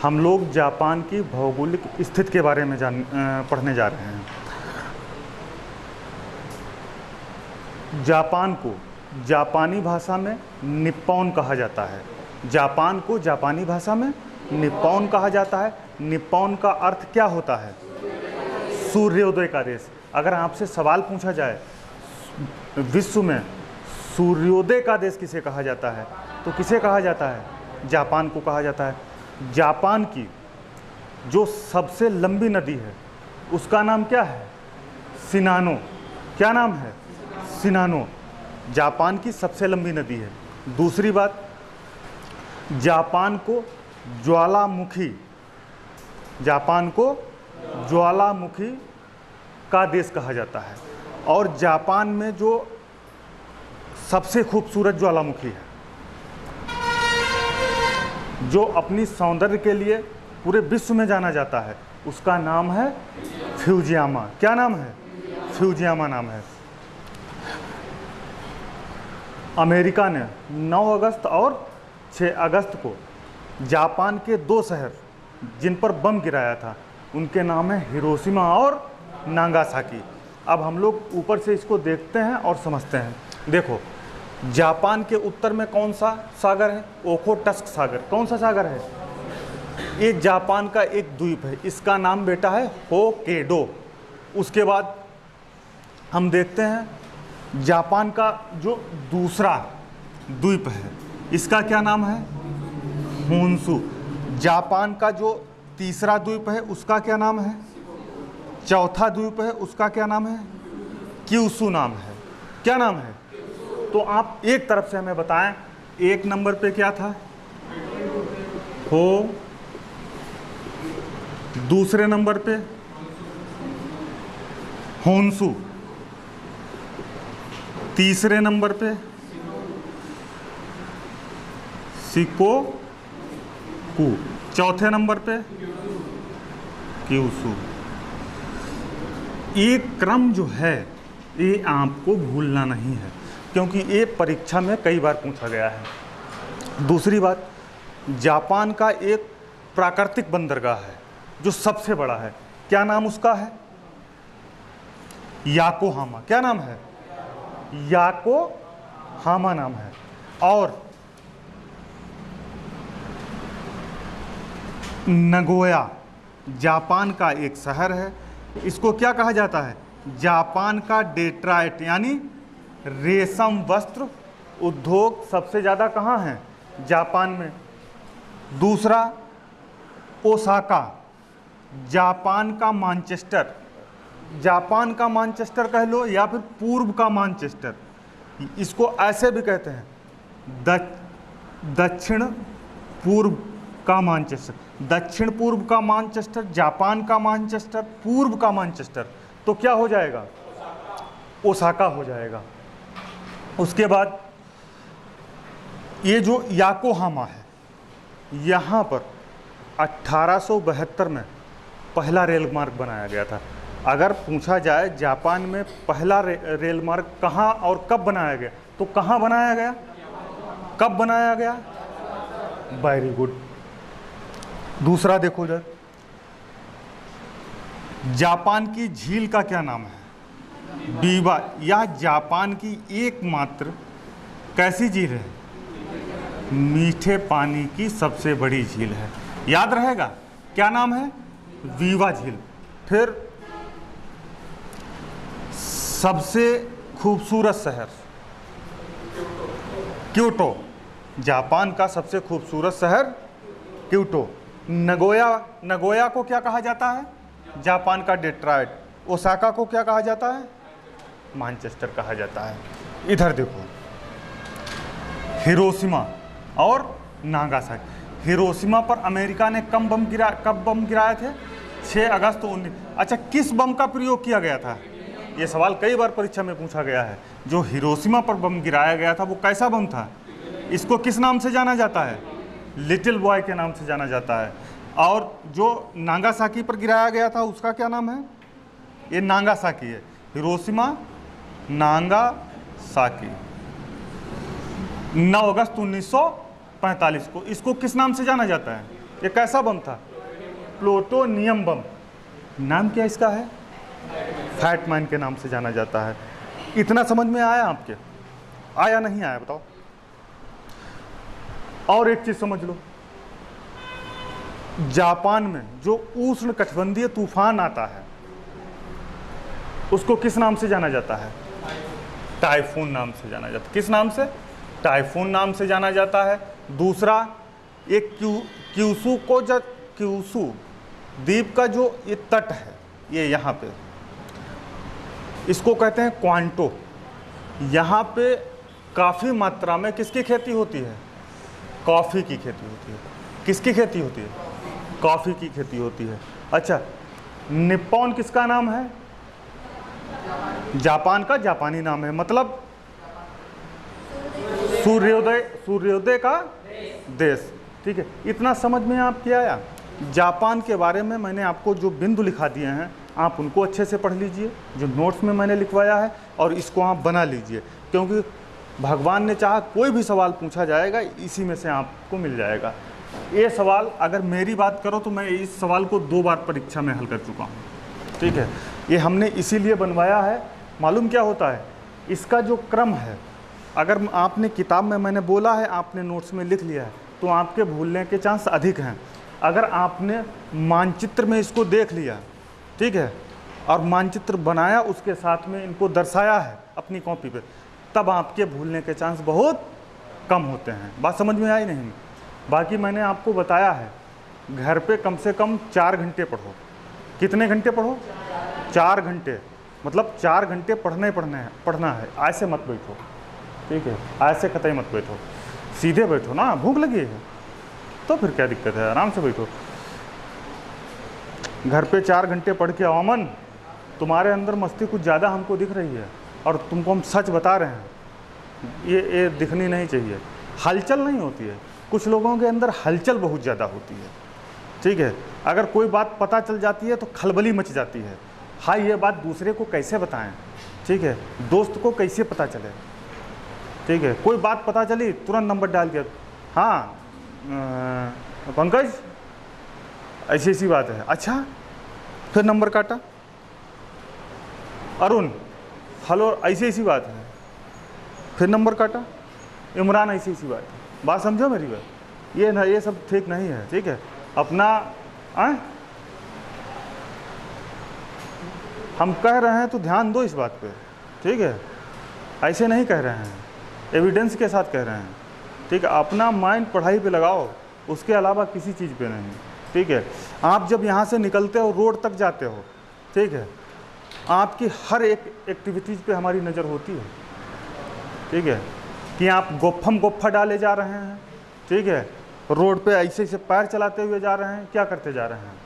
हम लोग जापान की भौगोलिक स्थिति के बारे में पढ़ने जा रहे हैं। जापान को जापानी भाषा में निप्पॉन कहा जाता है। जापान को जापानी भाषा में निप्पॉन कहा जाता है। निप्पॉन का अर्थ क्या होता है? सूर्योदय का देश। अगर आपसे सवाल पूछा जाए विश्व में सूर्योदय का देश किसे कहा जाता है, तो किसे कहा जाता है? जापान को कहा जाता है। जापान की जो सबसे लंबी नदी है उसका नाम क्या है? शिनानो। क्या नाम है? शिनानो। जापान की सबसे लंबी नदी है। दूसरी बात, जापान को ज्वालामुखी का देश कहा जाता है। और जापान में जो सबसे खूबसूरत ज्वालामुखी है, जो अपनी सौंदर्य के लिए पूरे विश्व में जाना जाता है, उसका नाम है फ्यूजियामा। क्या नाम है? फ्यूजियामा नाम है। अमेरिका ने 9 अगस्त और 6 अगस्त को जापान के 2 शहर जिन पर बम गिराया था उनके नाम है हिरोशिमा और नागासाकी। अब हम लोग ऊपर से इसको देखते हैं और समझते हैं। देखो, जापान के उत्तर में कौन सा सागर है? ओखोटस्क सागर। कौन सा सागर है? ये जापान का एक द्वीप है, इसका नाम बेटा है होक्काइडो। उसके बाद हम देखते हैं जापान का जो दूसरा द्वीप है इसका क्या नाम है? होन्शु। जापान का जो तीसरा द्वीप है उसका क्या नाम है? चौथा द्वीप है उसका क्या नाम है? क्यूशू नाम है। क्या नाम है? तो आप एक तरफ से हमें बताएं, 1 नंबर पे क्या था? हो। दूसरे नंबर पे होन्शु। तीसरे नंबर पे शिकोकू। चौथे नंबर पे क्यूशू। ये क्रम जो है ये आपको भूलना नहीं है, क्योंकि ये परीक्षा में कई बार पूछा गया है। दूसरी बात, जापान का एक प्राकृतिक बंदरगाह है जो सबसे बड़ा है। क्या नाम उसका है? याकोहामा। क्या नाम है? याकोहामा नाम है। और नगोया जापान का एक शहर है। इसको क्या कहा जाता है? जापान का डेट्रॉइट, यानी रेशम वस्त्र उद्योग सबसे ज़्यादा कहाँ है? जापान में। दूसरा, ओसाका जापान का मैनचेस्टर। जापान का मैनचेस्टर कह लो या फिर पूर्व का मैनचेस्टर, इसको ऐसे भी कहते हैं, दक्षिण पूर्व का मैनचेस्टर। दक्षिण पूर्व का मैनचेस्टर, जापान का मैनचेस्टर, पूर्व का मैनचेस्टर, तो क्या हो जाएगा? ओसाका हो जाएगा। उसके बाद ये जो याकोहामा है, यहाँ पर 1872 में पहला रेल मार्ग बनाया गया था। अगर पूछा जाए जापान में पहला रेल मार्ग कहाँ और कब बनाया गया, तो कहाँ बनाया गया? कब बनाया गया? Very good. दूसरा देखो जरा, जापान की झील का क्या नाम है? बीवा। यह जापान की एकमात्र कैसी झील है? मीठे पानी की सबसे बड़ी झील है। याद रहेगा, क्या नाम है? बीवा झील। फिर सबसे खूबसूरत शहर क्योटो। जापान का सबसे खूबसूरत शहर क्योटो। नगोया को क्या कहा जाता है? जापान का डेट्रॉइट। ओसाका को क्या कहा जाता है? मैनचेस्टर कहा जाता है। इधर देखो, हिरोशिमा और नागासाकी। हिरोशिमा पर अमेरिका ने कब बम गिराए थे? 6 अगस्त 19। अच्छा, किस बम का प्रयोग किया गया था? ये सवाल कई बार परीक्षा में पूछा गया है। जो हिरोशिमा पर बम गिराया गया था वो कैसा बम था? इसको किस नाम से जाना जाता है? लिटिल बॉय के नाम से जाना जाता है। और जो नागासाकी पर गिराया गया था उसका क्या नाम है? ये नागासाकी है। Hiroshima, Nagasaki. 9 अगस्त 1945 को इसको किस नाम से जाना जाता है? ये कैसा बम था? प्लूटोनियम बम। नाम क्या इसका है? फैट मैन के नाम से जाना जाता है। इतना समझ में आया आपके? आया नहीं आया बताओ? और एक चीज समझ लो, जापान में जो उष्ण कटिबंधीय तूफान आता है उसको किस नाम से जाना जाता है? टाइफून नाम से जाना जाता है। किस नाम से? टाइफून नाम से जाना जाता है। दूसरा, एक क्यूसू द्वीप का जो ये तट है, ये यहाँ पे, इसको कहते हैं क्वांटो। यहाँ पे काफ़ी मात्रा में किसकी खेती होती है? कॉफ़ी की खेती होती है। किसकी खेती होती है? कॉफ़ी की खेती होती है। अच्छा, निप्पॉन किसका नाम है? जापान का जापानी नाम है, मतलब सूर्योदय का देश। ठीक है, इतना समझ में आपके आया? जापान के बारे में मैंने आपको जो बिंदु लिखा दिए हैं आप उनको अच्छे से पढ़ लीजिए, जो नोट्स में मैंने लिखवाया है, और इसको आप बना लीजिए, क्योंकि भगवान ने चाहा कोई भी सवाल पूछा जाएगा इसी में से आपको मिल जाएगा। ये सवाल अगर मेरी बात करो तो मैं इस सवाल को 2 बार परीक्षा में हल कर चुका हूँ। ठीक है, ये हमने इसीलिए बनवाया है। मालूम क्या होता है, इसका जो क्रम है, अगर आपने किताब में मैंने बोला है, आपने नोट्स में लिख लिया है, तो आपके भूलने के चांस अधिक हैं। अगर आपने मानचित्र में इसको देख लिया, ठीक है, और मानचित्र बनाया, उसके साथ में इनको दर्शाया है अपनी कॉपी पे, तब आपके भूलने के चांस बहुत कम होते हैं। बात समझ में आई नहीं? बाकी मैंने आपको बताया है, घर पे कम से कम 4 घंटे पढ़ो। कितने घंटे पढ़ो? 4 घंटे, मतलब 4 घंटे पढ़ना है। ऐसे मत बैठो, ठीक है, ऐसे कतई मत बैठो, सीधे बैठो ना। भूख लगी है तो फिर क्या दिक्कत है, आराम से बैठो। घर पे 4 घंटे पढ़ के आओ। अमन, तुम्हारे अंदर मस्ती कुछ ज़्यादा हमको दिख रही है, और तुमको हम सच बता रहे हैं, ये दिखनी नहीं चाहिए। हलचल नहीं होती है, कुछ लोगों के अंदर हलचल बहुत ज़्यादा होती है। ठीक है, अगर कोई बात पता चल जाती है तो खलबली मच जाती है। हाँ, ये बात दूसरे को कैसे बताएं? ठीक है, दोस्त को कैसे पता चले? ठीक है, कोई बात पता चली तुरंत नंबर डाल के, हाँ पंकज ऐसी ऐसी बात है, अच्छा, फिर नंबर काटा। अरुण, हेलो, ऐसी ऐसी बात है, फिर नंबर काटा। इमरान, ऐसी ऐसी बात है। बात समझो मेरी बात? ये ना, ये सब ठीक नहीं है। ठीक है, अपना हम कह रहे हैं तो ध्यान दो इस बात पे। ठीक है, ऐसे नहीं कह रहे हैं, एविडेंस के साथ कह रहे हैं। ठीक है, अपना माइंड पढ़ाई पे लगाओ, उसके अलावा किसी चीज़ पे नहीं। ठीक है, आप जब यहाँ से निकलते हो, रोड तक जाते हो, ठीक है, आपकी हर एक एक्टिविटीज़ पे हमारी नज़र होती है। ठीक है, कि आप गोफ्फा डाले जा रहे हैं, ठीक है, रोड पे ऐसे ऐसे पैर चलाते हुए जा रहे हैं, क्या करते जा रहे हैं।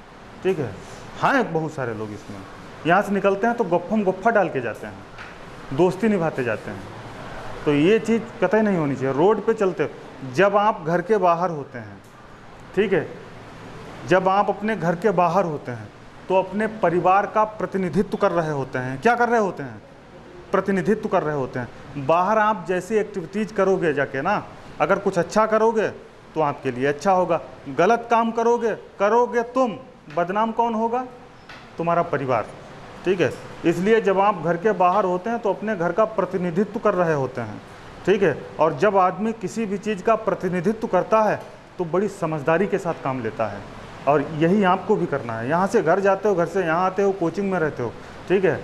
ठीक है, हाँ, बहुत सारे लोग इसमें यहाँ से निकलते हैं तो गोफ्फा डाल के जाते हैं, दोस्ती निभाते जाते हैं। तो ये चीज़ कतई नहीं होनी चाहिए। रोड पे चलते, जब आप घर के बाहर होते हैं, ठीक है, जब आप अपने घर के बाहर होते हैं तो अपने परिवार का प्रतिनिधित्व कर रहे होते हैं। क्या कर रहे होते हैं? प्रतिनिधित्व कर रहे होते हैं। बाहर आप जैसी एक्टिविटीज़ करोगे जाके ना, अगर कुछ अच्छा करोगे तो आपके लिए अच्छा होगा, गलत काम करोगे तुम, बदनाम कौन होगा? तुम्हारा परिवार। ठीक है, इसलिए जब आप घर के बाहर होते हैं तो अपने घर का प्रतिनिधित्व कर रहे होते हैं। ठीक है, और जब आदमी किसी भी चीज़ का प्रतिनिधित्व करता है तो बड़ी समझदारी के साथ काम लेता है, और यही आपको भी करना है। यहाँ से घर जाते हो, घर से यहाँ आते हो, कोचिंग में रहते हो, ठीक है,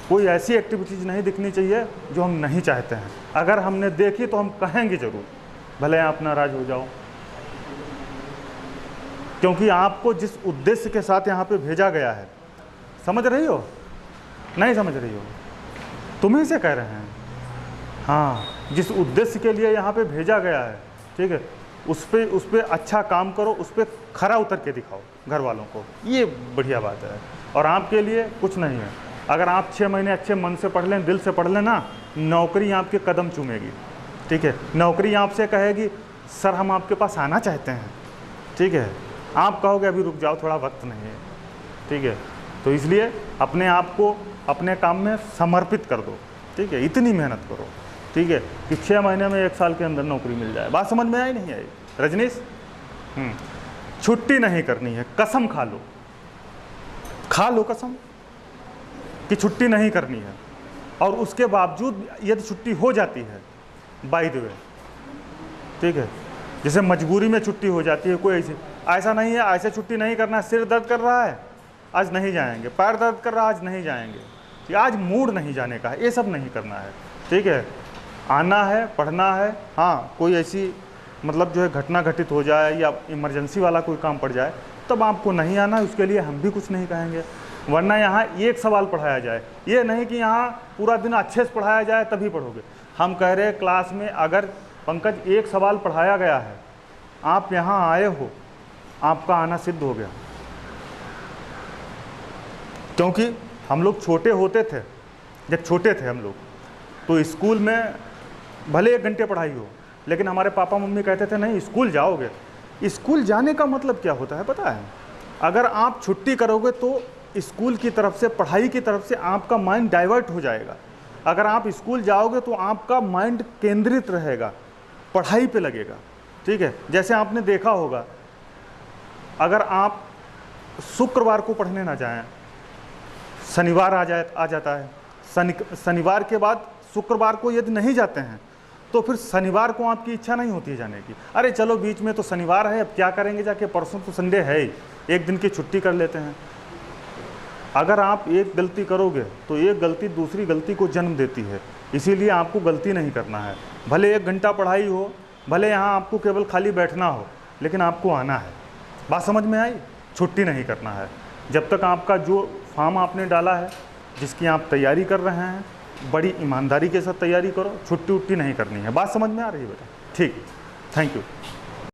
कोई ऐसी एक्टिविटीज़ नहीं दिखनी चाहिए जो हम नहीं चाहते हैं। अगर हमने देखी तो हम कहेंगे ज़रूर, भले आप नाराज़ हो जाओ, क्योंकि आपको जिस उद्देश्य के साथ यहाँ पे भेजा गया है, समझ रही हो? नहीं समझ रही हो? तुम्हीं से कह रहे हैं। हाँ, जिस उद्देश्य के लिए यहाँ पे भेजा गया है, ठीक है, उस पर अच्छा काम करो, उस पर खरा उतर के दिखाओ घर वालों को, ये बढ़िया बात है। और आपके लिए कुछ नहीं है, अगर आप 6 महीने अच्छे मन से पढ़ लें, दिल से पढ़ लें ना, नौकरी आपके कदम चूमेगी। ठीक है, नौकरी आपसे कहेगी सर हम आपके पास आना चाहते हैं। ठीक है, आप कहोगे अभी रुक जाओ, थोड़ा वक्त नहीं है। ठीक है, तो इसलिए अपने आप को अपने काम में समर्पित कर दो। ठीक है, इतनी मेहनत करो, ठीक है, कि 6 महीने में 1 साल के अंदर नौकरी मिल जाए। बात समझ में आई नहीं आई रजनीश? छुट्टी नहीं करनी है, कसम खा लो, खा लो कसम कि छुट्टी नहीं करनी है। और उसके बावजूद यदि छुट्टी हो जाती है, बाय द वे, ठीक है, जैसे मजबूरी में छुट्टी हो जाती है, कोई ऐसा नहीं है ऐसे छुट्टी नहीं करना, सिर दर्द कर रहा है आज नहीं जाएंगे, पैर दर्द कर रहा है आज नहीं जाएंगे, आज मूड नहीं जाने का है, ये सब नहीं करना है, ठीक है। आना है, पढ़ना है, हाँ कोई ऐसी मतलब जो है घटना घटित हो जाए या इमरजेंसी वाला कोई काम पड़ जाए तब आपको नहीं आना, उसके लिए हम भी कुछ नहीं कहेंगे। वरना यहाँ एक सवाल पढ़ाया जाए, ये नहीं कि यहाँ पूरा दिन अच्छे से पढ़ाया जाए तभी पढ़ोगे। हम कह रहे हैं क्लास में अगर पंकज एक सवाल पढ़ाया गया है, आप यहाँ आए हो, आपका आना सिद्ध हो गया। क्योंकि हम लोग छोटे होते थे, जब छोटे थे हम लोग तो स्कूल में भले 1 घंटे पढ़ाई हो, लेकिन हमारे पापा मम्मी कहते थे नहीं स्कूल जाओगे। स्कूल जाने का मतलब क्या होता है पता है? अगर आप छुट्टी करोगे तो स्कूल की तरफ से, पढ़ाई की तरफ से आपका माइंड डाइवर्ट हो जाएगा। अगर आप स्कूल जाओगे तो आपका माइंड केंद्रित रहेगा, पढ़ाई पे लगेगा, ठीक है। जैसे आपने देखा होगा, अगर आप शुक्रवार को पढ़ने ना जाएं, शनिवार आ जाता है, शनिवार के बाद शुक्रवार को यदि नहीं जाते हैं तो फिर शनिवार को आपकी इच्छा नहीं होती है जाने की। अरे चलो बीच में तो शनिवार है, अब क्या करेंगे जाके, परसों तो संडे है ही, एक दिन की छुट्टी कर लेते हैं। अगर आप एक गलती करोगे तो एक गलती दूसरी गलती को जन्म देती है, इसीलिए आपको गलती नहीं करना है। भले 1 घंटा पढ़ाई हो, भले यहाँ आपको केवल खाली बैठना हो, लेकिन आपको आना है। बात समझ में आई? छुट्टी नहीं करना है। जब तक आपका जो फॉर्म आपने डाला है, जिसकी आप तैयारी कर रहे हैं, बड़ी ईमानदारी के साथ तैयारी करो, छुट्टी उट्टी नहीं करनी है। बात समझ में आ रही है बेटा? ठीक, थैंक यू।